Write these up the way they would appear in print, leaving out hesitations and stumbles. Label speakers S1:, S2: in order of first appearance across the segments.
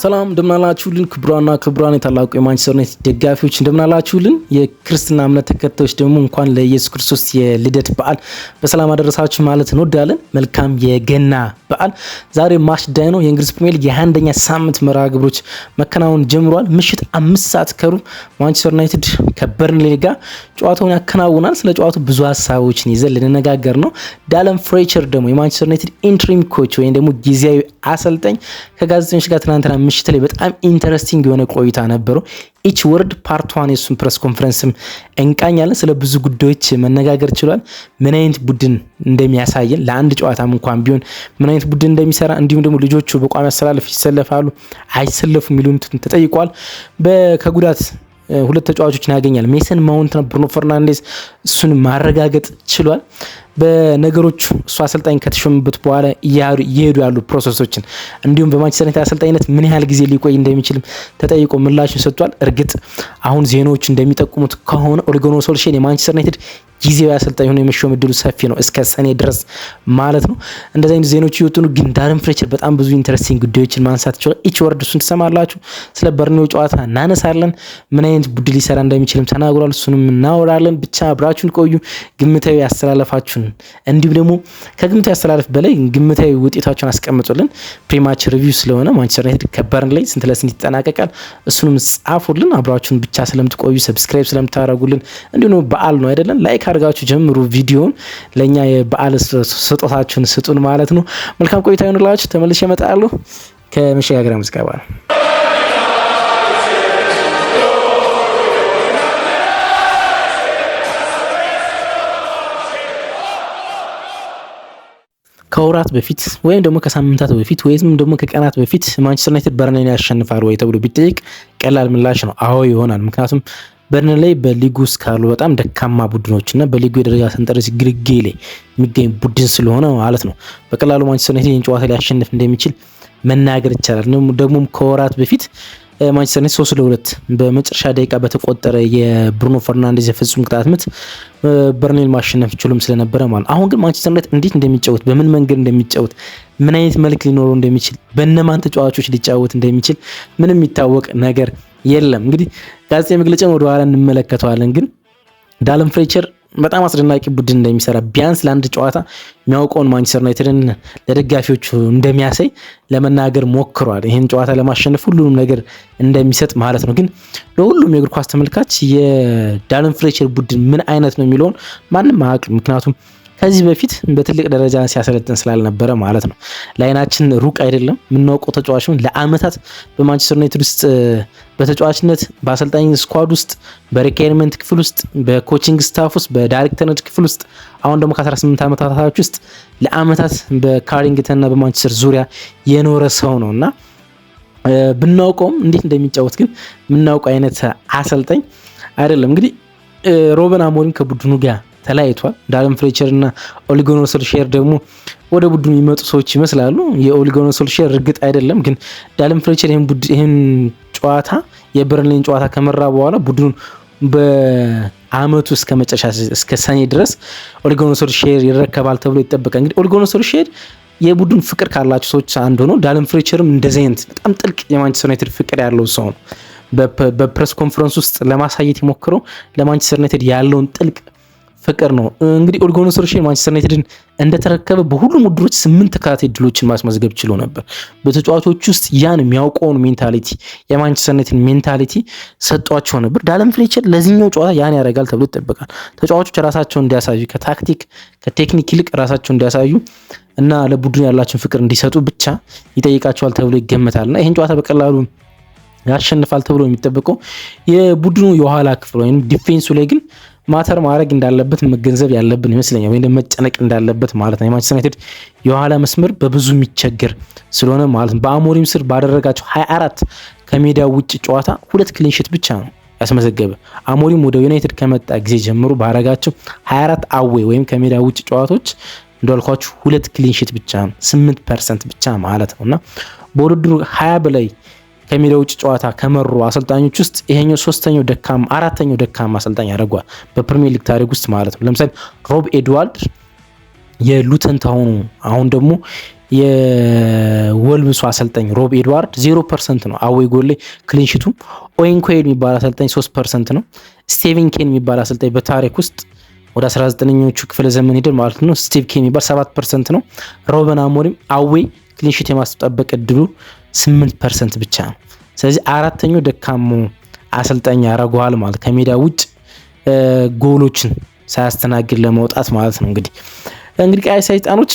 S1: ሰላም እንደምናላችሁልን ክቡራና ክቡራን የታላቁ የማንቸስተር ዩናይትድ ደጋፊዎች እንደምናላችሁልን የክርስትና እምነት ተከታዮች ደግሞ እንኳን ለኢየሱስ ክርስቶስ የልደት በዓል በሰላም አደረሳችሁ ማለት እንወዳለን። መልካም የገና በዓል። ዛሬ ማች ዳይ ነው። የእንግሊዝ ፕሪሚየር ሊግ የ21ኛ ሳምንት መርሃ ግብሮች መከናወን ጀምሯል። ምሽት 5 ሰዓት ከሩብ ማንቸስተር ዩናይትድ ከበርንሌ ጋር ጨዋታውን ያከናውናል። ስለ ጨዋታው ብዙ ሀሳቦችን ይዘን ልንነጋገር ነው። ዳለን ፍሬቸር ደግሞ የማንቸስተር ዩናይትድ ኢንትሪም ኮች ወይም ደግሞ ጊዜያዊ አሰልጣኝ ከጋዜጠኞች ጋር ትናንትና ምሽት ላይ በጣም ኢንተረስቲንግ የሆነ ቆይታ ነበረው። ኢች ወርድ ፓርት 1 የሱን ፕሬስ ኮንፈረንስም እንቃኛለን። ስለ ብዙ ጉዳዮች መነጋገር ችሏል። ምን አይነት ቡድን እንደሚያሳየን ለአንድ ጨዋታም እንኳን ቢሆን ምን አይነት ቡድን እንደሚሰራ እንዲሁም ደግሞ ልጆቹ በቋሚ አሰላለፍ ይሰለፋሉ አይሰለፉ የሚሉትን ተጠይቋል። ከጉዳት ሁለት ተጫዋቾችን ያገኛል። ሜሰን ማውንትና ብሩኖ ፈርናንዴዝ እሱን ማረጋገጥ ችሏል። በነገሮቹ እሱ አሰልጣኝ ከተሾመበት በኋላ እየሄዱ ያሉ ፕሮሰሶችን እንዲሁም በማንቸስተር ዩናይትድ አሰልጣኝነት ምን ያህል ጊዜ ሊቆይ እንደሚችል ተጠይቆ ምላሹን ሰጥቷል። እርግጥ አሁን ዜናዎች እንደሚጠቁሙት ከሆነ ኦሌ ጉናር ሶልሼር የማንቸስተር ዩናይትድ ጊዜያዊ አሰልጣኝ ሆኖ የመሾም እድሉ ሰፊ ነው፣ እስከ ሰኔ ድረስ ማለት ነው። እንደዚህ አይነት ዜናዎች ይወጡ ነው። ግን ዳለን ፍሬቸር በጣም ብዙ ኢንተረስቲንግ ጉዳዮችን ማንሳት ይችላል። ኢች ወርድ እሱን ትሰማላችሁ። ስለ በርንሌው ጨዋታ እናነሳለን። ምን አይነት ቡድን ሊሰራ እንደሚችልም ተናግሯል። እሱንም እናወራለን። ብቻ አብራችሁን ቆዩ። ግምታዊ ያስተላለፋችሁን እንዲሁም ደግሞ ከግምታዊ ያስተላለፍ በላይ ግምታዊ ውጤታችሁን አስቀምጡልን። ፕሪማች ሪቪው ስለሆነ ማንቸስተር ዩናይትድ ከበርንሌ ስንት ለስንት ይጠናቀቃል እሱንም ጻፉልን። አብራችሁን ብቻ ስለምትቆዩ ሰብስክራይብ ስለምታደርጉልን እንዲሁም በዓል ነው አይደለም ላይክ አድርጋችሁ ጀምሩ ቪዲዮን። ለኛ የበዓል ስጦታችሁን ስጡን ማለት ነው። መልካም ቆይታ ይሁንላችሁ። ተመልሼ እመጣለሁ ከመሸጋገሪያ ሙዚቃ በኋላ። ከወራት በፊት ወይም ደግሞ ከሳምንታት በፊት ወይም ደግሞ ከቀናት በፊት ማንቸስተር ዩናይትድ በርንሌን ያሸንፋል ወይ ተብሎ ቢጠይቅ ቀላል ምላሽ ነው አዎ ይሆናል። ምክንያቱም በርንሌ በሊጉ ውስጥ ካሉ በጣም ደካማ ቡድኖችና በሊጉ የደረጃ ሰንጠረዥ ግርጌ ላይ የሚገኝ ቡድን ስለሆነ ማለት ነው በቀላሉ ማንቸስተር ዩናይትድ ጨዋታ ሊያሸንፍ እንደሚችል መናገር ይቻላል። ደግሞ ከወራት በፊት ማንቸስተር ዩናይትድ 3-2 በመጨረሻ ደቂቃ በተቆጠረ የብሩኖ ፈርናንዴዝ የፍጹም ቅጣት ምት በርንሌን ማሸነፍ ችሎም ስለነበረ ማለት። አሁን ግን ማንቸስተር ዩናይትድ እንዴት እንደሚጫወት በምን መንገድ እንደሚጫወት ምን አይነት መልክ ሊኖረው እንደሚችል በእነማን ተጫዋቾች ሊጫወት እንደሚችል ምንም የሚታወቅ ነገር የለም። እንግዲህ ጋዜጣዊ መግለጫውን ወደ ኋላ እንመለከተዋለን። ግን ዳለን ፍሬቸር በጣም አስደናቂ ቡድን እንደሚሰራ ቢያንስ ለአንድ ጨዋታ የሚያውቀውን ማንቸስተር ዩናይትድን ለደጋፊዎቹ እንደሚያሳይ ለመናገር ሞክሯል። ይህን ጨዋታ ለማሸነፍ ሁሉንም ነገር እንደሚሰጥ ማለት ነው። ግን ለሁሉም የእግር ኳስ ተመልካች የዳለን ፍሬቸር ቡድን ምን አይነት ነው የሚለውን ማንም አያውቅም። ምክንያቱም ከዚህ በፊት በትልቅ ደረጃ ሲያሰለጥን ስላልነበረ ማለት ነው። ለአይናችን ሩቅ አይደለም። የምናውቀው ተጫዋች ነው። ለአመታት በማንቸስተር ዩናይትድ ውስጥ በተጫዋችነት በአሰልጣኝ ስኳድ ውስጥ በሪኳየርመንት ክፍል ውስጥ በኮቺንግ ስታፍ ውስጥ በዳይሬክተርነት ክፍል ውስጥ አሁን ደግሞ ከ18 ዓመታት ውስጥ ለአመታት በካሪንግተንና በማንቸስተር ዙሪያ የኖረ ሰው ነው እና ብናውቀውም እንዴት እንደሚጫወት ግን የምናውቀው አይነት አሰልጣኝ አይደለም። እንግዲህ ሩበን አሞሪም ከቡድኑ ጋር ተለያይቷል። ዳለን ፍሬቸር እና ኦሌ ጉናር ሶልሼር ደግሞ ወደ ቡድኑ የሚመጡ ሰዎች ይመስላሉ። የኦሌ ጉናር ሶልሼር እርግጥ አይደለም፣ ግን ዳለን ፍሬቸር ይህን ጨዋታ የበርንሌን ጨዋታ ከመራ በኋላ ቡድኑን በአመቱ እስከ መጨረሻ እስከ ሰኔ ድረስ ኦሌ ጉናር ሶልሼር ይረከባል ተብሎ ይጠበቃል። እንግዲህ ኦሌ ጉናር ሶልሼር የቡድን ፍቅር ካላቸው ሰዎች አንዱ ነው። ዳለን ፍሬቸርም እንደዚህ አይነት በጣም ጥልቅ የማንቸስተር ዩናይትድ ፍቅር ያለው ሰው ነው። በፕሬስ ኮንፈረንስ ውስጥ ለማሳየት የሞክረው ለማንቸስተር ዩናይትድ ያለውን ጥልቅ ፍቅር ነው። እንግዲህ ኦሌ ጉናር ሶልሼር ማንቸስተር ዩናይትድን እንደተረከበ በሁሉም ውድድሮች 8 ተከታታይ ድሎችን ማስመዝገብ ችሎ ነበር። በተጫዋቾች ውስጥ ያን የሚያውቀውን ሜንታሊቲ የማንቸስተር ዩናይትድ ሜንታሊቲ ሰጧቸው ነበር። ዳለን ፍሬቸር ለዚህኛው ጨዋታ ያን ያደርጋል ተብሎ ይጠበቃል። ተጫዋቾች ራሳቸውን እንዲያሳዩ ከታክቲክ ከቴክኒክ ይልቅ ራሳቸውን እንዲያሳዩ እና ለቡድኑ ያላቸውን ፍቅር እንዲሰጡ ብቻ ይጠይቃቸዋል ተብሎ ይገመታልና ይህን ጨዋታ በቀላሉ ያሸንፋል ተብሎ የሚጠበቀው የቡድኑ የኋላ ክፍል ወይም ዲፌንሱ ላይ ግን ማተር ማድረግ እንዳለበት መገንዘብ ያለብን ይመስለኛል። ወይ መጨነቅ እንዳለበት ማለት ነው። የማንቸስተር ዩናይትድ የኋላ መስመር በብዙ የሚቸገር ስለሆነ ማለት ነው። በአሞሪም ስር ባደረጋቸው 24 ከሜዳ ውጭ ጨዋታ 2 ክሊንሺት ብቻ ነው ያስመዘገበ። አሞሪም ወደ ዩናይትድ ከመጣ ጊዜ ጀምሮ ባደረጋቸው 24 አዌ ወይም ከሜዳ ውጭ ጨዋታዎች እንዳልኳችሁ 2 ክሊን ሺት ብቻ ነው 8% ብቻ ማለት ነውና በውድድሩ 20 በላይ ከሜዳ ውጭ ጨዋታ ከመሩ አሰልጣኞች ውስጥ ይሄኛው አራተኛው ደካማ አሰልጣኝ ያደርጓል በፕሪሚየር ሊግ ታሪክ ውስጥ ማለት ነው። ለምሳሌ ሮብ ኤድዋርድ የሉተን ታውኑ አሁን ደግሞ የወልብሱ አሰልጣኝ ሮብ ኤድዋርድ 0% ነው አዌይ ጎል ላይ ክሊን ሺቱ። ኦዌን ኮሄል የሚባል አሰልጣኝ 3% ነው። ስቲቨን ኬን የሚባል አሰልጣኝ በታሪክ ውስጥ ወደ 19ኞቹ ክፍለ ዘመን ሄደን ማለት ነው ስቲቭ ኬን የሚባል 7% ነው። ሮበን አሞሪም አዌይ ክሊን ሺት የማስጠበቅ እድሉ 8% ብቻ ነው። ስለዚህ አራተኛው ደካማ አሰልጣኝ ያደርገዋል ማለት ከሜዳ ውጭ ጎሎችን ሳያስተናግድ ለመውጣት ማለት ነው። እንግዲህ ቀይ ሰይጣኖች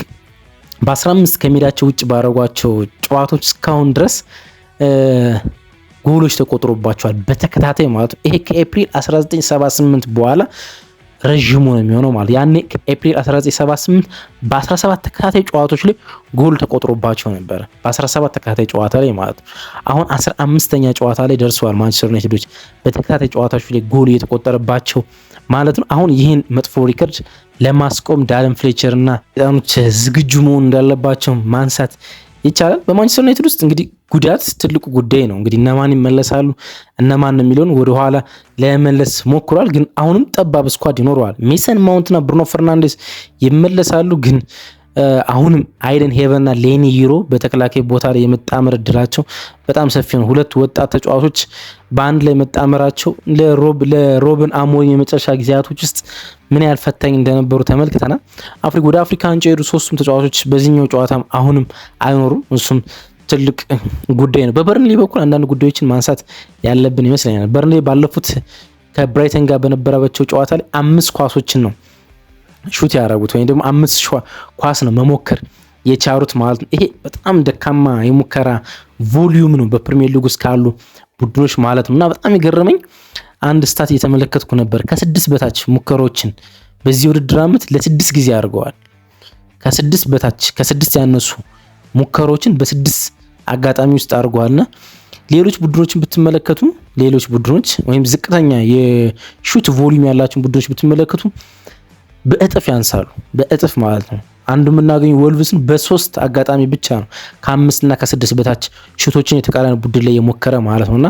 S1: በ15 ከሜዳቸው ውጭ ባደረጓቸው ጨዋታዎች እስካሁን ድረስ ጎሎች ተቆጥሮባቸዋል በተከታታይ ማለት ነው። ይሄ ከኤፕሪል 1978 በኋላ ረጅሙ ነው የሚሆነው ማለት ያኔ ከኤፕሪል 1978 በ17 ተከታታይ ጨዋታዎች ላይ ጎል ተቆጥሮባቸው ነበር በ17 ተከታታይ ጨዋታ ላይ ማለት ነው። አሁን 15ኛ ጨዋታ ላይ ደርሰዋል ማንቸስተር ዩናይትዶች በተከታታይ ጨዋታዎች ላይ ጎል እየተቆጠረባቸው ማለት ነው። አሁን ይህን መጥፎ ሪከርድ ለማስቆም ዳረን ፍሌቸር እና ሰይጣኖች ዝግጁ መሆን እንዳለባቸው ማንሳት ይቻላል። በማንቸስተር ዩናይትድ ውስጥ እንግዲህ ጉዳት ትልቁ ጉዳይ ነው። እንግዲህ እነማን ይመለሳሉ እነማን የሚለውን ወደ ኋላ ለመመለስ ሞክሯል። ግን አሁንም ጠባብ ስኳድ ይኖረዋል። ሜሰን ማውንትና ብሩኖ ፈርናንዴስ ይመለሳሉ። ግን አሁንም አይደን ሄቨንና ሌኒ ዩሮ በተከላካይ ቦታ ላይ የመጣመር እድላቸው በጣም ሰፊ ነው። ሁለት ወጣት ተጫዋቾች በአንድ ላይ መጣመራቸው ለሮበን አሞሪም የመጨረሻ ጊዜያቶች ውስጥ ምን ያህል ፈታኝ እንደነበሩ ተመልክተናል። ወደ አፍሪካ ዋንጫ የሄዱ ሶስቱም ተጫዋቾች በዚህኛው ጨዋታ አሁንም አይኖሩም። እሱም ትልቅ ጉዳይ ነው። በበርንሌ በኩል አንዳንድ ጉዳዮችን ማንሳት ያለብን ይመስለኛል። በርንሌ ባለፉት ከብራይተን ጋር በነበረባቸው ጨዋታ ላይ 5 ኳሶችን ነው ሹት ያደረጉት ወይም ደግሞ 5 ኳስ ነው መሞከር የቻሉት ማለት ነው። ይሄ በጣም ደካማ የሙከራ ቮሊዩም ነው በፕሪሚየር ሊግ ውስጥ ካሉ ቡድኖች ማለት ነው። እና በጣም የገረመኝ አንድ ስታት እየተመለከትኩ ነበር። ከ6 በታች ሙከራዎችን በዚህ ውድድር ዓመት ለ6 ጊዜ አድርገዋል። ከ6 በታች ከ6 ያነሱ ሙከራዎችን በ6 አጋጣሚ ውስጥ አድርገዋልና ሌሎች ቡድኖችን ብትመለከቱ ሌሎች ቡድኖች ወይም ዝቅተኛ የሹት ቮሊዩም ያላቸው ቡድኖች ብትመለከቱ በእጥፍ ያንሳሉ። በእጥፍ ማለት ነው። አንዱ የምናገኘው ወልቭስን በ3 አጋጣሚ ብቻ ነው ከ5 እና ከ6 በታች ሹቶችን የተቃራኒ ቡድን ላይ የሞከረ ማለት ነውና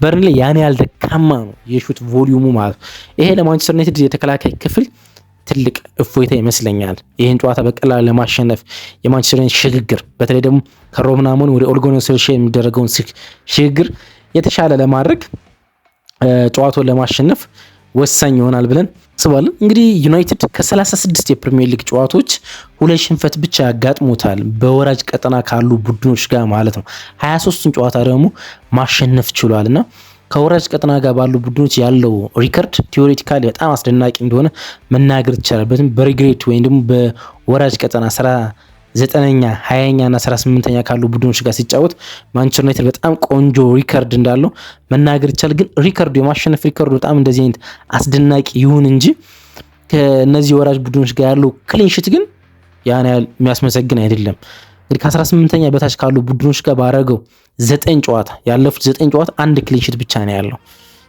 S1: በርንሌ ያን ያህል ደካማ ነው የሹት ቮሊዩሙ ማለት ነው። ይሄ ለማንቸስተር ዩናይትድ የተከላካይ ክፍል ትልቅ እፎይታ ይመስለኛል። ይህን ጨዋታ በቀላል ለማሸነፍ የማንቸስተር ዩናይትድ ሽግግር በተለይ ደግሞ ከሮበን አሞሪም ወደ ኦሌ ጉናር ሶልሻየር የሚደረገውን ሽግግር የተሻለ ለማድረግ ጨዋታውን ለማሸነፍ ወሳኝ ይሆናል ብለን አስባለን። እንግዲህ ዩናይትድ ከ36 የፕሪሚየር ሊግ ጨዋታዎች 2 ሽንፈት ብቻ ያጋጥሞታል በወራጅ ቀጠና ካሉ ቡድኖች ጋር ማለት ነው። 23ቱን ጨዋታ ደግሞ ማሸነፍ ችሏልና ከወራጅ ቀጠና ጋር ባሉ ቡድኖች ያለው ሪከርድ ቲዮሬቲካሊ በጣም አስደናቂ እንደሆነ መናገር ይቻላል። በሪግሬት ወይም ደግሞ በወራጅ ቀጠና 9ኛ 20ኛ እና 18ኛ ካሉ ቡድኖች ጋር ሲጫወት ማንቸስተር ዩናይትድ በጣም ቆንጆ ሪከርድ እንዳለው መናገር ይቻላል። ግን ሪከርዱ የማሸነፍ ሪከርዱ በጣም እንደዚህ አይነት አስደናቂ ይሁን እንጂ ከነዚህ ወራጅ ቡድኖች ጋር ያለው ክሊንሺት ግን ያን ያህል የሚያስመሰግን አይደለም። እንግዲህ ከ18ኛ በታች ካሉ ቡድኖች ጋር ባረገው 9 ጨዋታ ያለፉት 9 ጨዋታ አንድ ክሊንሺት ብቻ ነው ያለው።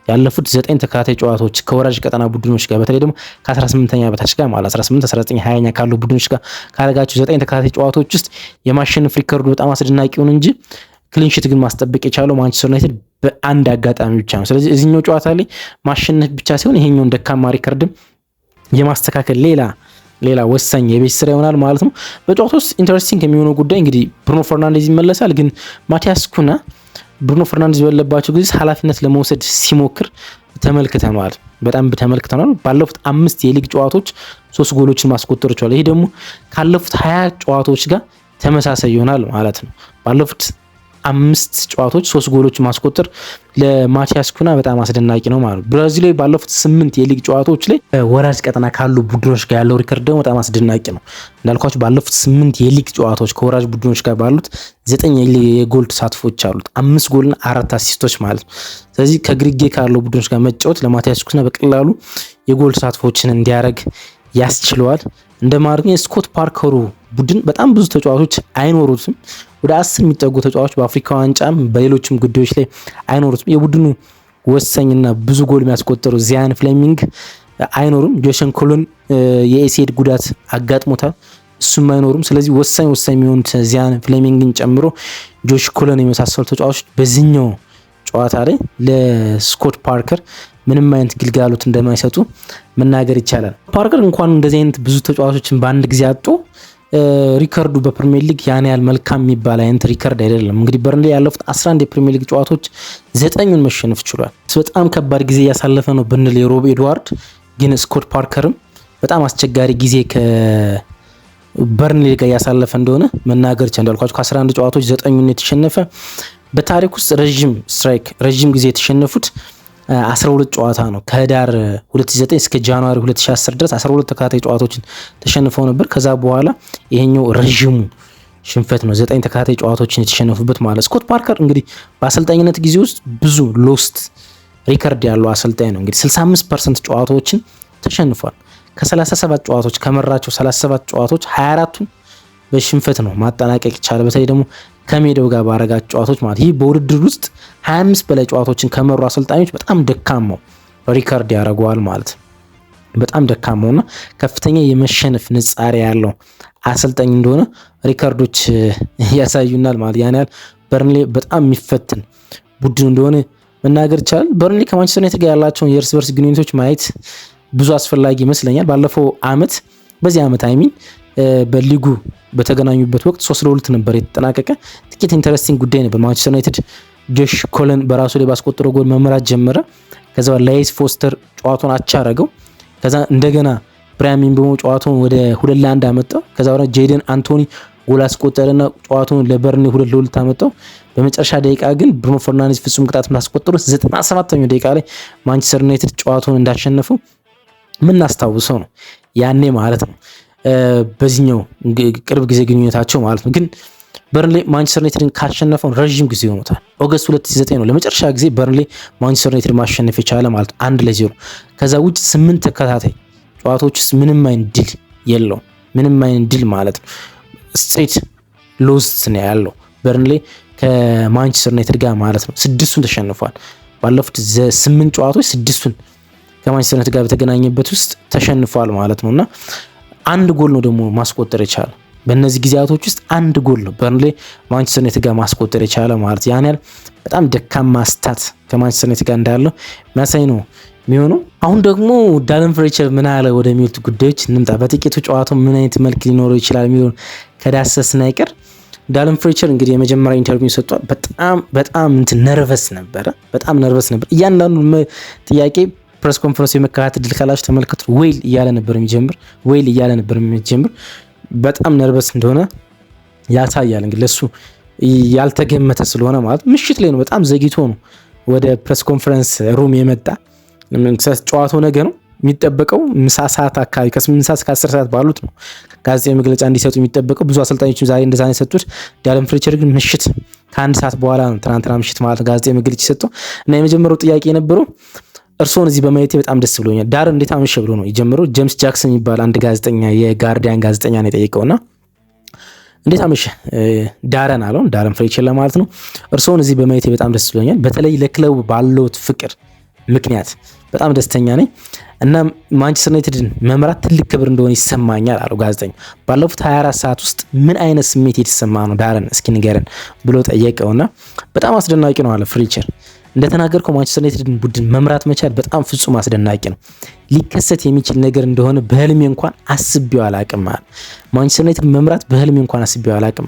S1: ያለፉት 9 ተከታታይ ጨዋታዎች ከወራጅ ቀጠና ቡድኖች ጋር በተለይ ደግሞ ከ18ኛ በታች ጋር ማለት 18 19 20ኛ ካሉ ቡድኖች ጋር ካረጋቸው 9 ተከታታይ ጨዋታዎች ውስጥ የማሸነፍ ሪከርዱ በጣም አስደናቂውን እንጂ ክሊንሺት ግን ማስጠበቅ የቻለው ማንቸስተር ዩናይትድ በአንድ አጋጣሚ ብቻ ነው። ስለዚህ እዚህኛው ጨዋታ ላይ ማሸነፍ ብቻ ሳይሆን ይሄኛውን ደካማ ሪከርድም የማስተካከል ሌላ ወሳኝ የቤት ስራ ይሆናል ማለት ነው። በጨዋታ ውስጥ ኢንተረስቲንግ የሚሆነው ጉዳይ እንግዲህ ብሩኖ ፈርናንዴዝ ይመለሳል። ግን ማቲያስ ኩና ብሩኖ ፈርናንዴዝ በለባቸው ጊዜ ኃላፊነት ለመውሰድ ሲሞክር ተመልክተናል። ባለፉት 5 የሊግ ጨዋታዎች 3 ጎሎችን ማስቆጠር ችሏል። ይሄ ደግሞ ካለፉት 20 ጨዋታዎች ጋር ተመሳሳይ ይሆናል ማለት ነው። ባለፉት 5 ጨዋታዎች 3 ጎሎችን ማስቆጠር ለማቲያስ ኩና በጣም አስደናቂ ነው ማለት ነው። ብራዚል ላይ ባለፉት 8 የሊግ ጨዋታዎች ላይ ወራጅ ቀጠና ካሉ ቡድኖች ጋር ያለው ሪከርድ ደግሞ በጣም አስደናቂ ነው። እንዳልኳችሁ ባለፉት 8 የሊግ ጨዋታዎች ከወራጅ ቡድኖች ጋር ባሉት 9 የጎል ተሳትፎች አሉት፣ 5 ጎልና 4 አሲስቶች ማለት ነው። ስለዚህ ከግሪጌ ካለው ቡድኖች ጋር መጫወት ለማቲያስ ኩና በቀላሉ የጎል ተሳትፎችን እንዲያደርግ ያስችለዋል። እንደማድረግ ስኮት ፓርከሩ ቡድን በጣም ብዙ ተጫዋቾች አይኖሩትም። ወደ 10 የሚጠጉ ተጫዋቾች በአፍሪካ ዋንጫም በሌሎችም ጉዳዮች ላይ አይኖሩትም። የቡድኑ ወሳኝና ብዙ ጎል የሚያስቆጠሩ ዚያን ፍሌሚንግ አይኖሩም። ጆሽን ኮሎን የኤሲኤድ ጉዳት አጋጥሞታል። እሱም አይኖሩም። ስለዚህ ወሳኝ የሚሆኑት ዚያን ፍሌሚንግን ጨምሮ ጆሽ ኮለን የመሳሰሉ ተጫዋቾች በዚህኛው ጨዋታ ላይ ለስኮት ፓርከር ምንም አይነት ግልጋሎት እንደማይሰጡ መናገር ይቻላል። ፓርከር እንኳን እንደዚህ አይነት ብዙ ተጫዋቾችን በአንድ ጊዜ አጥቶ ሪከርዱ በፕሪሚየር ሊግ ያን ያህል መልካም የሚባል አይነት ሪከርድ አይደለም። እንግዲህ በርንሌ ያለፉት 11 የፕሪሚየር ሊግ ጨዋታዎች 9ን መሸነፍ ችሏል። በጣም ከባድ ጊዜ እያሳለፈ ነው ብንል የሮብ ኤድዋርድ ግን ስኮት ፓርከርም በጣም አስቸጋሪ ጊዜ ከበርንሌ ጋር እያሳለፈ እንደሆነ መናገር ይቻላል። እንዳልኳችሁ ከ11 ጨዋታዎች 9ን የተሸነፈ በታሪክ ውስጥ ረዥም ጊዜ የተሸነፉት 12 ጨዋታ ነው። ከህዳር 2009 እስከ ጃንዋሪ 2010 ድረስ 12 ተከታታይ ጨዋታዎችን ተሸንፈው ነበር። ከዛ በኋላ ይሄኛው ረዥሙ ሽንፈት ነው፣ 9 ተከታታይ ጨዋታዎችን የተሸነፉበት ማለት። ስኮት ፓርከር እንግዲህ በአሰልጣኝነት ጊዜ ውስጥ ብዙ ሎስት ሪከርድ ያለው አሰልጣኝ ነው። እንግዲህ 65% ጨዋታዎችን ተሸንፏል። ከ37 ጨዋታዎች ከመራቸው 37 ጨዋታዎች 24ቱን በሽንፈት ነው ማጠናቀቅ ይቻላል። በተለይ ደግሞ ከሜዳው ጋር ባረጋቸው ጨዋታዎች ማለት ይህ በውድድር ውስጥ 25 በላይ ጨዋታዎችን ከመሩ አሰልጣኞች በጣም ደካማው ሪከርድ ያደርገዋል ማለት በጣም ደካማውና ከፍተኛ የመሸነፍ ንጻሬ ያለው አሰልጣኝ እንደሆነ ሪከርዶች ያሳዩናል ማለት ያን ያህል በርንሌ በጣም የሚፈትን ቡድን እንደሆነ መናገር ይቻላል። በርንሌ ከማንቸስተር ዩናይትድ ጋር ያላቸውን የእርስ በርስ ግንኙነቶች ማየት ብዙ አስፈላጊ ይመስለኛል። ባለፈው አመት በዚህ አመት በሊጉ በተገናኙበት ወቅት 3-2 ነበር የተጠናቀቀ። ጥቂት ኢንተረስቲንግ ጉዳይ ነበር። ማንቸስተር ዩናይትድ ጆሽ ኮለን በራሱ ላይ ባስቆጠረው ጎል መመራት ጀመረ። ከዛ ላይስ ፎስተር ጨዋታውን አቻ አረገው። ከዛ እንደገና ብራያን ምቤሞ ጨዋታውን ወደ 2-1 አመጣው። ከዛ በኋላ ጄደን አንቶኒ ጎል አስቆጠረና ጨዋታውን ለበርንሌ 2-2 አመጣው። በመጨረሻ ደቂቃ ግን ብሩኖ ፈርናንዴዝ ፍጹም ቅጣት ማስቆጠሩ 97ኛው ደቂቃ ላይ ማንቸስተር ዩናይትድ ጨዋታውን እንዳሸነፈው ምናስታውሰው ነው ያኔ ማለት ነው። በዚህኛው ቅርብ ጊዜ ግንኙነታቸው ማለት ነው። ግን በርንሌ ማንቸስተር ዩናይትድን ካሸነፈው ረዥም ጊዜ ሆኖታል። ኦገስት 2009 ነው ለመጨረሻ ጊዜ በርንሌ ማንቸስተር ዩናይትድ ማሸነፍ የቻለ ማለት 1-0። ከዛ ውጭ 8 ተከታታይ ጨዋታዎች ውስጥ ምንም አይነት ድል የለውም። ምንም አይነት ድል ማለት ነው። ስትሬት ሎስት ነው ያለው በርንሌ ከማንቸስተር ዩናይትድ ጋር ማለት ነው። 6ቱን ተሸንፏል። ባለፉት 8 ጨዋታዎች 6ቱን ከማንቸስተር ዩናይትድ ጋር በተገናኘበት ውስጥ ተሸንፏል ማለት ነውና አንድ ጎል ነው ደግሞ ማስቆጠር የቻለ በእነዚህ ጊዜያቶች ውስጥ አንድ ጎል ነው በርንሌ ማንቸስተር ዩናይትድ ጋር ማስቆጠር የቻለ ማለት ያን ያህል በጣም ደካማ ስታት ከማንቸስተር ዩናይትድ ጋር እንዳለው የሚያሳይ ነው የሚሆነው። አሁን ደግሞ ዳለን ፍሌቸር ምን አለ ወደሚሉት ጉዳዮች እንምጣ። በጥቂቱ ጨዋታው ምን አይነት መልክ ሊኖረው ይችላል የሚለውን ከዳሰስን አይቀር ዳለን ፍሌቸር እንግዲህ የመጀመሪያ ኢንተርቪው ሰጥቷል። በጣም ነርቨስ ነበር። እያንዳንዱ ጥያቄ ፕሬስ ኮንፈረንስ የመካተት ድል ካላችሁ ተመልከቱ። ዌል እያለ ነበር የሚጀምር በጣም ነርቨስ እንደሆነ ያሳያል። እንግዲህ ለሱ ያልተገመተ ስለሆነ ማለት ምሽት ላይ ነው፣ በጣም ዘግይቶ ነው ወደ ፕሬስ ኮንፈረንስ ሩም የመጣ። ጨዋታው ነገ ነው የሚጠበቀው፣ ምሳ ሰዓት አካባቢ ከ8 ሰዓት እስከ 10 ሰዓት ባሉት ነው ጋዜጣዊ መግለጫ እንዲሰጡ የሚጠበቀው። ብዙ አሰልጣኞችም ዛሬ እንደዛ ነው የሰጡት። ዳለን ፍሌቸር ግን ምሽት ከ1 ሰዓት በኋላ ነው ትናንትና ምሽት ማለት ጋዜጣዊ መግለጫ የሰጠው እና የመጀመሪያው ጥያቄ የነበረው እርስዎን እዚህ በማየቴ በጣም ደስ ብሎኛል፣ ዳረን እንዴት አመሸ ብሎ ነው የጀመረው። ጄምስ ጃክሰን የሚባል አንድ ጋዜጠኛ የጋርዲያን ጋዜጠኛ ነው የጠየቀውና እንዴት አመሸ ዳረን አለው፣ ዳረን ፍሌቸር ለማለት ነው። እርስዎን እዚህ በማየቴ በጣም ደስ ብሎኛል፣ በተለይ ለክለቡ ባለውት ፍቅር ምክንያት በጣም ደስተኛ ነኝ እና ማንቸስተር ዩናይትድን መምራት ትልቅ ክብር እንደሆነ ይሰማኛል አለው ጋዜጠኛ። ባለፉት 24 ሰዓት ውስጥ ምን አይነት ስሜት የተሰማ ነው ዳረን እስኪ ንገረን ብሎ ጠየቀውና በጣም አስደናቂ ነው አለ ፍሌቸር። እንደተናገርከው ማንቸስተር ዩናይትድን ቡድን መምራት መቻል በጣም ፍጹም አስደናቂ ነው። ሊከሰት የሚችል ነገር እንደሆነ በህልሜ እንኳን አስቤው አላቅም። ማንቸስተር ዩናይትድ መምራት በህልሜ እንኳን አስቤው አላቅም።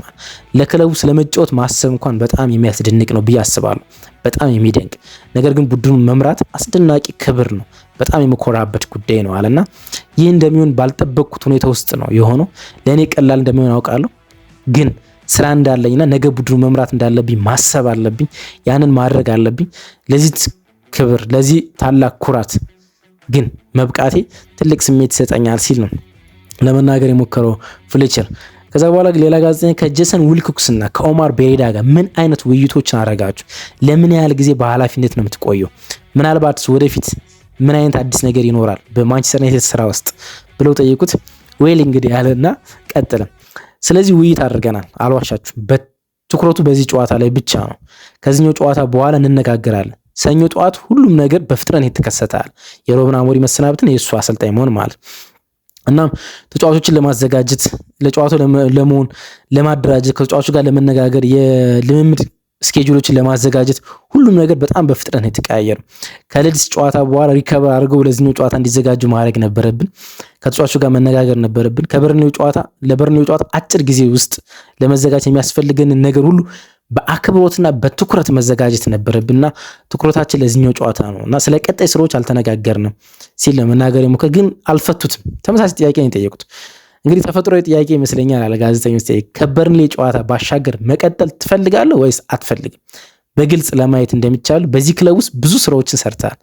S1: ለክለቡ ስለመጫወት ማሰብ እንኳን በጣም የሚያስደንቅ ነው ብዬ አስባለሁ። በጣም የሚደንቅ ነገር ግን ቡድኑን መምራት አስደናቂ ክብር ነው፣ በጣም የመኮራበት ጉዳይ ነው አለና ይህ እንደሚሆን ባልጠበቅኩት ሁኔታ ውስጥ ነው የሆነው። ለእኔ ቀላል እንደሚሆን አውቃለሁ ግን ስራ እንዳለኝና ነገ ቡድኑ መምራት እንዳለብኝ ማሰብ አለብኝ። ያንን ማድረግ አለብኝ። ለዚህ ክብር፣ ለዚህ ታላቅ ኩራት ግን መብቃቴ ትልቅ ስሜት ይሰጠኛል ሲል ነው ለመናገር የሞከረው ፍሌቸር። ከዛ በኋላ ሌላ ጋዜጠኛ ከጄሰን ዊልኮክስና ከኦማር ቤሬዳ ጋር ምን አይነት ውይይቶችን አረጋችሁ? ለምን ያህል ጊዜ በኃላፊነት ነው የምትቆየው? ምናልባት ወደፊት ምን አይነት አዲስ ነገር ይኖራል በማንቸስተር ዩናይትድ ስራ ውስጥ ብለው ጠየቁት። ዌል እንግዲህ ያለና ቀጥለም ስለዚህ ውይይት አድርገናል፣ አልዋሻችሁ። በትኩረቱ በዚህ ጨዋታ ላይ ብቻ ነው። ከዚህኛው ጨዋታ በኋላ እንነጋገራለን። ሰኞ ጠዋት ሁሉም ነገር በፍጥነት ይተከሰታል። የሩበን አሞሪም መሰናበትን የእሱ አሰልጣኝ መሆን ማለት እናም ተጫዋቾችን ለማዘጋጀት ለጨዋታው ለመሆን ለማደራጀት ከተጫዋቾች ጋር ለመነጋገር የልምምድ ስኬጁሎችን ለማዘጋጀት ሁሉም ነገር በጣም በፍጥነት ነው የተቀያየረው። ከሌድስ ጨዋታ በኋላ ሪከቨር አድርገው ለዚህኛው ጨዋታ እንዲዘጋጁ ማድረግ ነበረብን። ከተጫዋቾች ጋር መነጋገር ነበረብን። ለበርንሌው ጨዋታ አጭር ጊዜ ውስጥ ለመዘጋጀት የሚያስፈልገንን ነገር ሁሉ በአክብሮትና በትኩረት መዘጋጀት ነበረብንና ትኩረታችን ለዚህኛው ጨዋታ ነው እና ስለ ቀጣይ ስራዎች አልተነጋገርንም ሲል ለመናገር ሞከረ። ግን አልፈቱትም። ተመሳሳይ ጥያቄ ነው የጠየቁት። እንግዲህ ተፈጥሯዊ ጥያቄ ይመስለኛል አለ ጋዜጠኞች። ከበርንሌ ጨዋታ ባሻገር መቀጠል ትፈልጋለህ ወይስ አትፈልግም? በግልጽ ለማየት እንደሚቻሉ በዚህ ክለብ ውስጥ ብዙ ስራዎችን ሰርተሃል።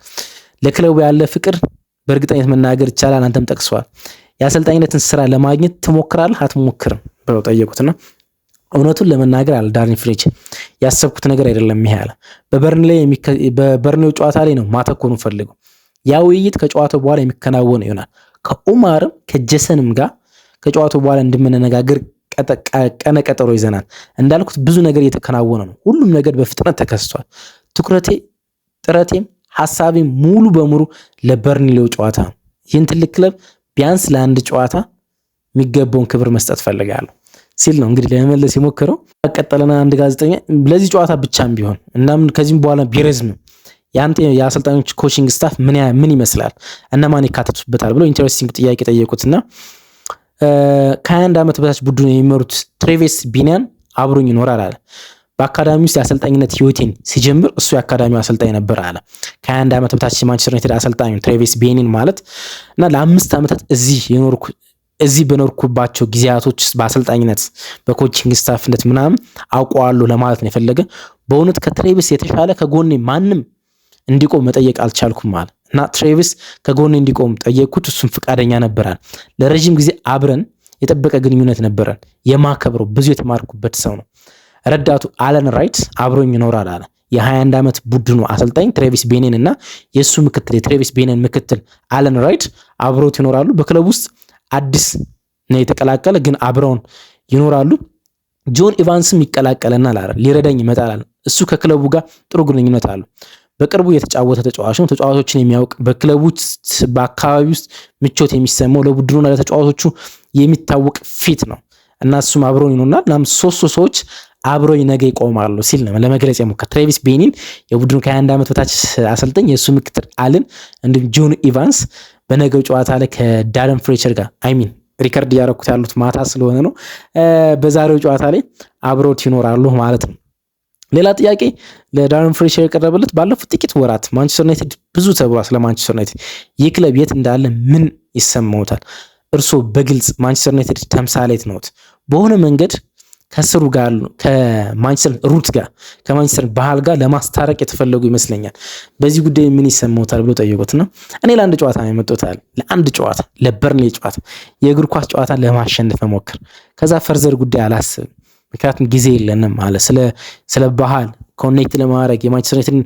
S1: ለክለቡ ያለ ፍቅር በእርግጠኝነት መናገር ይቻላል። አንተም ጠቅሰዋል። የአሰልጣኝነትን ስራ ለማግኘት ትሞክራለህ አትሞክርም ብለው ጠየቁትና እውነቱን ለመናገር አለ ዳርን ፍሬች ያሰብኩት ነገር አይደለም ይሄ አለ። በበርንሌው ጨዋታ ላይ ነው ማተኮሩ ፈልገው። ያ ውይይት ከጨዋታው በኋላ የሚከናወን ይሆናል። ከኡማርም ከጀሰንም ጋር ከጨዋታው በኋላ እንደምንነጋገር ቀነ ቀጠሮ ይዘናል። እንዳልኩት ብዙ ነገር እየተከናወነ ነው። ሁሉም ነገር በፍጥነት ተከስቷል። ትኩረቴ፣ ጥረቴም ሐሳቤም ሙሉ በሙሉ ለበርንሌው ጨዋታ ነው። ይህን ትልቅ ክለብ ቢያንስ ለአንድ ጨዋታ የሚገባውን ክብር መስጠት ፈልጋለሁ ሲል ነው እንግዲህ ለመመለስ የሞከረው። ቀጠለና አንድ ጋዜጠኛ ለዚህ ጨዋታ ብቻም ቢሆን እናም ከዚህም በኋላ ቢረዝም ያንተ የአሰልጣኞች ኮቺንግ ስታፍ ምን ይመስላል እነማን ይካተቱበታል ብሎ ኢንተረስቲንግ ጥያቄ ጠየቁትና ከ21 ዓመት በታች ቡድን የሚመሩት ትሬቪስ ቤኒያን አብሮኝ ይኖራል አለ። በአካዳሚ ውስጥ የአሰልጣኝነት ህይወቴን ሲጀምር እሱ የአካዳሚው አሰልጣኝ ነበር አለ። ከ21 ዓመት በታች ማንቸስተር ዩናይትድ አሰልጣኙ ትሬቪስ ቤኒያን ማለት እና ለ5 ዓመታት እዚህ በኖርኩባቸው ጊዜያቶች በአሰልጣኝነት በኮቺንግ ስታፍነት ምናምን አውቀዋለሁ ለማለት ነው የፈለገ። በእውነት ከትሬቪስ የተሻለ ከጎኔ ማንም እንዲቆም መጠየቅ አልቻልኩም ማለት እና ትሬቪስ ከጎኔ እንዲቆም ጠየቅኩት። እሱም ፈቃደኛ ነበራል። ለረጅም ጊዜ አብረን የጠበቀ ግንኙነት ነበረን። የማከብረው ብዙ የተማርኩበት ሰው ነው። ረዳቱ አለን ራይት አብሮኝ ይኖራል አለ። የ21 ዓመት ቡድኑ አሰልጣኝ ትሬቪስ ቤኒያን እና የሱ ምክትል የትሬቪስ ቤኒያን ምክትል አለን ራይት አብሮት ይኖራሉ። በክለብ ውስጥ አዲስ ነው የተቀላቀለ፣ ግን አብረውን ይኖራሉ። ጆን ኢቫንስም ይቀላቀለናል አለ። ሊረዳኝ ይመጣል። እሱ ከክለቡ ጋር ጥሩ ግንኙነት አለው። በቅርቡ የተጫወተ ተጫዋች ነው። ተጫዋቾችን የሚያውቅ በክለቡ በአካባቢ ውስጥ ምቾት የሚሰማው ለቡድኑና ለተጫዋቾቹ የሚታወቅ ፊት ነው እና እሱም አብሮኝ ይኖራል። እናም ሶስቱ ሰዎች አብሮኝ ነገ ይቆማሉ ሲል ነው ለመግለጽ የሞከረ። ትሬቪስ ቤኒያን የቡድኑ ከ21 ዓመት በታች አሰልጣኝ፣ የእሱ ምክትል አለን እንዲሁም ጆን ኢቫንስ በነገው ጨዋታ ላይ ከዳረን ፍሬቸር ጋር ሪከርድ እያደረኩት ያሉት ማታ ስለሆነ ነው። በዛሬው ጨዋታ ላይ አብሮት ይኖራሉ ማለት ነው። ሌላ ጥያቄ ለዳረን ፍሬቸር የቀረበለት ባለፉት ጥቂት ወራት ማንቸስተር ዩናይትድ ብዙ ተብሏል። ስለ ማንቸስተር ዩናይትድ ይህ ክለብ የት እንዳለ ምን ይሰማውታል? እርሶ በግልጽ ማንቸስተር ዩናይትድ ተምሳሌት ነዎት። በሆነ መንገድ ከስሩ ጋር ከማንቸስተር ሩት ጋር ከማንቸስተር ባህል ጋር ለማስታረቅ የተፈለጉ ይመስለኛል። በዚህ ጉዳይ ምን ይሰማውታል ብሎ ጠየቁትና እኔ ለአንድ ጨዋታ ነው የመጣሁት፣ ለአንድ ጨዋታ፣ ለበርንሌ ጨዋታ፣ የእግር ኳስ ጨዋታ ለማሸነፍ መሞከር። ከዛ ፈርዘር ጉዳይ አላስብም፣ ምክንያቱም ጊዜ የለንም አለ። ስለ ባህል ኮኔክት ለማድረግ የማንቸስተር ዩናይትድን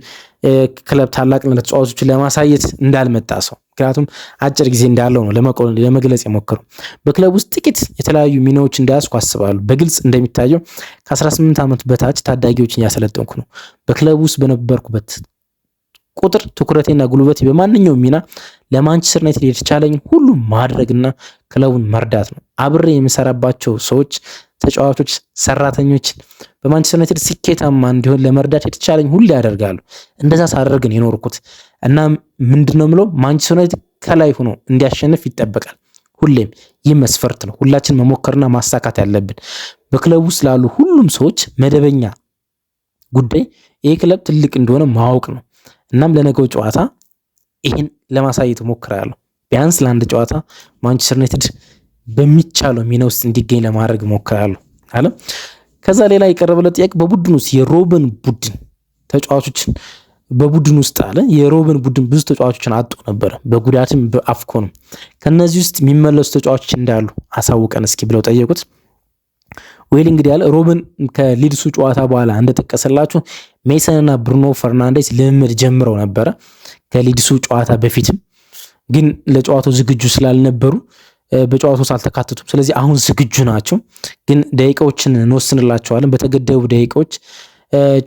S1: ክለብ ታላቅነት ተጫዋቾችን ለማሳየት እንዳልመጣ ሰው፣ ምክንያቱም አጭር ጊዜ እንዳለው ነው ለመግለጽ የሞከሩ። በክለብ ውስጥ ጥቂት የተለያዩ ሚናዎች እንዳያስኩ አስባለሁ። በግልጽ እንደሚታየው ከ18 ዓመት በታች ታዳጊዎችን እያሰለጠንኩ ነው። በክለብ ውስጥ በነበርኩበት ቁጥር ትኩረቴና ጉልበቴ በማንኛውም ሚና ለማንቸስተር ዩናይትድ የተቻለኝ ሁሉ ማድረግና ክለቡን መርዳት ነው። አብሬ የምሰራባቸው ሰዎች፣ ተጫዋቾች፣ ሰራተኞች በማንቸስተር ዩናይትድ ስኬታማ እንዲሆን ለመርዳት የተቻለኝ ሁሉ ያደርጋሉ። እንደዛ ሳደርግ ነው የኖርኩት እና ምንድነው ምለው ማንቸስተር ዩናይትድ ከላይ ሆኖ እንዲያሸንፍ ይጠበቃል። ሁሌም ይህ መስፈርት ነው ሁላችን መሞከርና ማሳካት ያለብን። በክለቡ ውስጥ ላሉ ሁሉም ሰዎች መደበኛ ጉዳይ ይህ ክለብ ትልቅ እንደሆነ ማወቅ ነው። እናም ለነገው ጨዋታ ይህን ለማሳየት ሞክራለሁ። ቢያንስ ለአንድ ጨዋታ ማንቸስተር ዩናይትድ በሚቻለው ሚና ውስጥ እንዲገኝ ለማድረግ ሞክራለሁ አለ። ከዛ ሌላ የቀረበለት ጥያቄ በቡድን ውስጥ የሮበን ቡድን ተጫዋቾችን በቡድን ውስጥ አለ የሮበን ቡድን ብዙ ተጫዋቾችን አጥቶ ነበር፣ በጉዳትም በአፍኮንም። ከነዚህ ውስጥ የሚመለሱ ተጫዋቾች እንዳሉ አሳውቀን እስኪ ብለው ጠየቁት። ዌል እንግዲህ ያለ ሮበን ከሊድሱ ጨዋታ በኋላ እንደጠቀሰላችሁ ሜሰን እና ብሩኖ ፈርናንዴስ ልምምድ ጀምረው ነበረ ከሊድሱ ጨዋታ በፊትም፣ ግን ለጨዋታው ዝግጁ ስላልነበሩ በጨዋታው አልተካተቱም። ስለዚህ አሁን ዝግጁ ናቸው፣ ግን ደቂቃዎችን እንወስንላቸዋለን። በተገደቡ ደቂቃዎች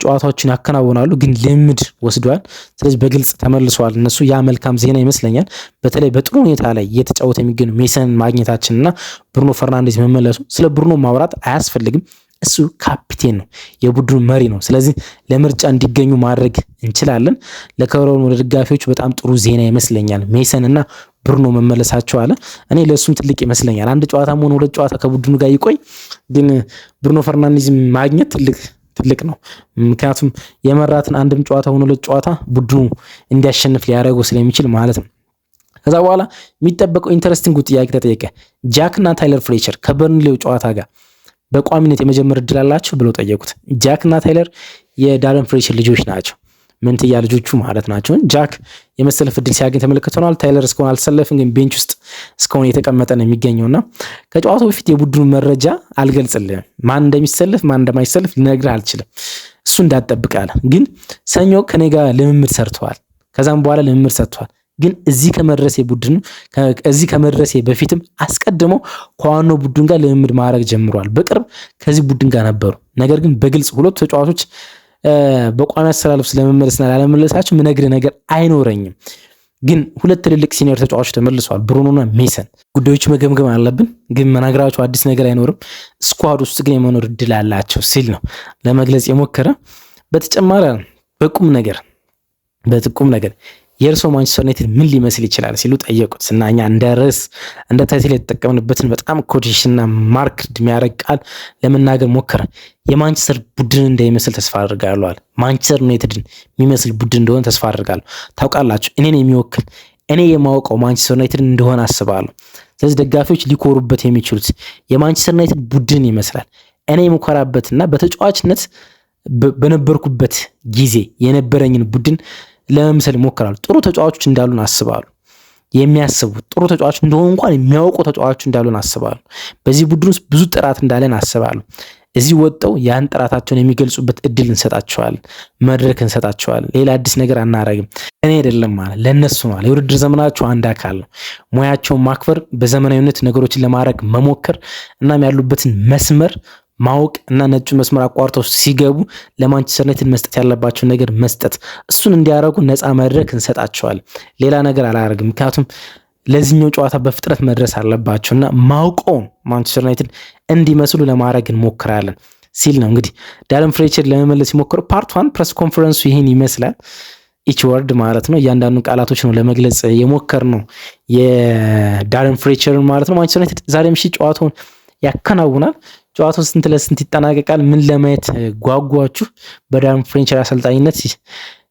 S1: ጨዋታዎችን ያከናውናሉ፣ ግን ልምድ ወስደዋል። ስለዚህ በግልጽ ተመልሰዋል እነሱ። ያ መልካም ዜና ይመስለኛል። በተለይ በጥሩ ሁኔታ ላይ እየተጫወተ የሚገኙ ሜሰን ማግኘታችንና ብሩኖ ፈርናንዴዝ መመለሱ። ስለ ብሩኖ ማውራት አያስፈልግም። እሱ ካፒቴን ነው፣ የቡድኑ መሪ ነው። ስለዚህ ለምርጫ እንዲገኙ ማድረግ እንችላለን። ለከሮን ወደ ደጋፊዎች በጣም ጥሩ ዜና ይመስለኛል ሜሰን እና ብሩኖ መመለሳቸው አለ። እኔ ለእሱም ትልቅ ይመስለኛል። አንድ ጨዋታም ሆነ 2 ጨዋታ ከቡድኑ ጋር ይቆይ፣ ግን ብሩኖ ፈርናንዴዝ ማግኘት ትልቅ ነው። ምክንያቱም የመራትን አንድም ጨዋታ ሆነ 2 ጨዋታ ቡድኑ እንዲያሸንፍ ሊያደርገው ስለሚችል ማለት ነው። ከዛ በኋላ የሚጠበቀው ኢንተረስቲንግ ጥያቄ ተጠየቀ። ጃክ እና ታይለር ፍሌቸር ከበርንሌው ጨዋታ ጋር በቋሚነት የመጀመር እድል አላቸው ብለው ጠየቁት። ጃክ እና ታይለር የዳረን ፍሌቸር ልጆች ናቸው፣ ምንትያ ልጆቹ ማለት ናቸው። ጃክ የመሰለፍ እድል ሲያገኝ ተመልክተናል። ታይለር እስካሁን አልተሰለፍም፣ ግን ቤንች ውስጥ እስካሁን የተቀመጠ ነው የሚገኘውና ከጨዋታው በፊት የቡድኑ መረጃ አልገልጽልህም፣ ማን እንደሚሰለፍ ማን እንደማይሰለፍ ልነግርህ አልችልም፣ እሱ እንዳትጠብቃለህ። ግን ሰኞ ከኔ ጋር ልምምድ ሰርተዋል፣ ከዛም በኋላ ልምምድ ሰጥተዋል። ግን እዚህ ከመድረሴ በፊትም አስቀድመው ከዋናው ቡድን ጋር ልምምድ ማድረግ ጀምሯል። በቅርብ ከዚህ ቡድን ጋር ነበሩ። ነገር ግን በግልጽ ሁለቱ ተጫዋቾች በቋሚ አሰላለፍ ስለመመለስና ላለመመለሳቸው ምነግርህ ነገር አይኖረኝም። ግን 2 ትልልቅ ሲኒየር ተጫዋቾች ተመልሰዋል፣ ብሩኖና ሜሰን። ጉዳዮቹ መገምገም አለብን፣ ግን መናገራቸው አዲስ ነገር አይኖርም። ስኳድ ውስጥ ግን የመኖር እድል አላቸው ሲል ነው ለመግለጽ የሞከረ። በተጨማሪ በቁም ነገር የእርሶ ማንቸስተር ዩናይትድ ምን ሊመስል ይችላል ሲሉ ጠየቁት እና እኛ እንደ ርዕስ እንደ ታይትል የተጠቀምንበትን በጣም ኮቴሽንና ማርክ የሚያደርግ ቃል ለመናገር ሞከረ። የማንቸስተር ቡድን እንዳይመስል ተስፋ አድርጋለሁ። ማንቸስተር ዩናይትድን የሚመስል ቡድን እንደሆነ ተስፋ አድርጋለሁ። ታውቃላችሁ፣ እኔን የሚወክል እኔ የማውቀው ማንቸስተር ዩናይትድ እንደሆነ አስባለሁ። ስለዚህ ደጋፊዎች ሊኮሩበት የሚችሉት የማንቸስተር ዩናይትድ ቡድን ይመስላል። እኔ የምኮራበትና በተጫዋችነት በነበርኩበት ጊዜ የነበረኝን ቡድን ለመምሰል ይሞክራሉ። ጥሩ ተጫዋቾች እንዳሉን አስባሉ። የሚያስቡት ጥሩ ተጫዋቾች እንደሆኑ እንኳን የሚያውቁ ተጫዋቾች እንዳሉን አስባሉ። በዚህ ቡድን ውስጥ ብዙ ጥራት እንዳለን አስባሉ። እዚህ ወጣው ያን ጥራታቸውን የሚገልጹበት እድል እንሰጣቸዋለን፣ መድረክ እንሰጣቸዋለን። ሌላ አዲስ ነገር አናረግም። እኔ አይደለም ማለት ለነሱ ማለት የውድድር ዘመናቸው አንድ አካል ነው። ሙያቸውን ማክበር፣ በዘመናዊነት ነገሮችን ለማድረግ መሞከር እናም ያሉበትን መስመር ማወቅ እና ነጩ መስመር አቋርጠው ሲገቡ ለማንቸስተር ዩናይትድ መስጠት ያለባቸውን ነገር መስጠት፣ እሱን እንዲያደርጉ ነፃ መድረክ እንሰጣቸዋለን። ሌላ ነገር አላደርግም፣ ምክንያቱም ለዚህኛው ጨዋታ በፍጥነት መድረስ አለባቸውና ማውቀውን ማንቸስተር ዩናይትድ እንዲመስሉ ለማድረግ እንሞክራለን ሲል ነው እንግዲህ ዳረን ፍሌቸር ለመመለስ ሲሞክሩ። ፓርት 1 ፕሬስ ኮንፈረንሱ ይህን ይመስላል። ኢች ወርድ ማለት ነው፣ እያንዳንዱ ቃላቶች ነው ለመግለጽ የሞከር ነው የዳረን ፍሌቸርን ማለት ነው። ማንቸስተር ዩናይትድ ዛሬ ምሽት ጨዋታውን ያከናውናል። ጨዋታው ስንት ለስንት ይጠናቀቃል? ምን ለማየት ጓጓችሁ? በዳረን ፍሌቸር አሰልጣኝነት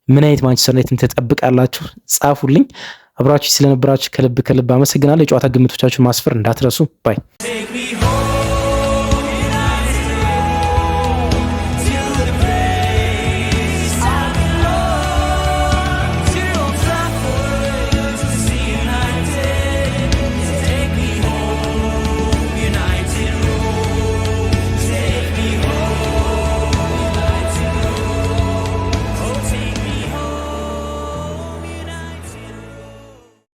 S1: ምን አይነት ማንቸስተር ዩናይትድ ተጠብቃላችሁ? ጻፉልኝ። አብራችሁ ስለነበራችሁ ከልብ አመሰግናለሁ። የጨዋታ ግምቶቻችሁን ማስፈር እንዳትረሱ ባይ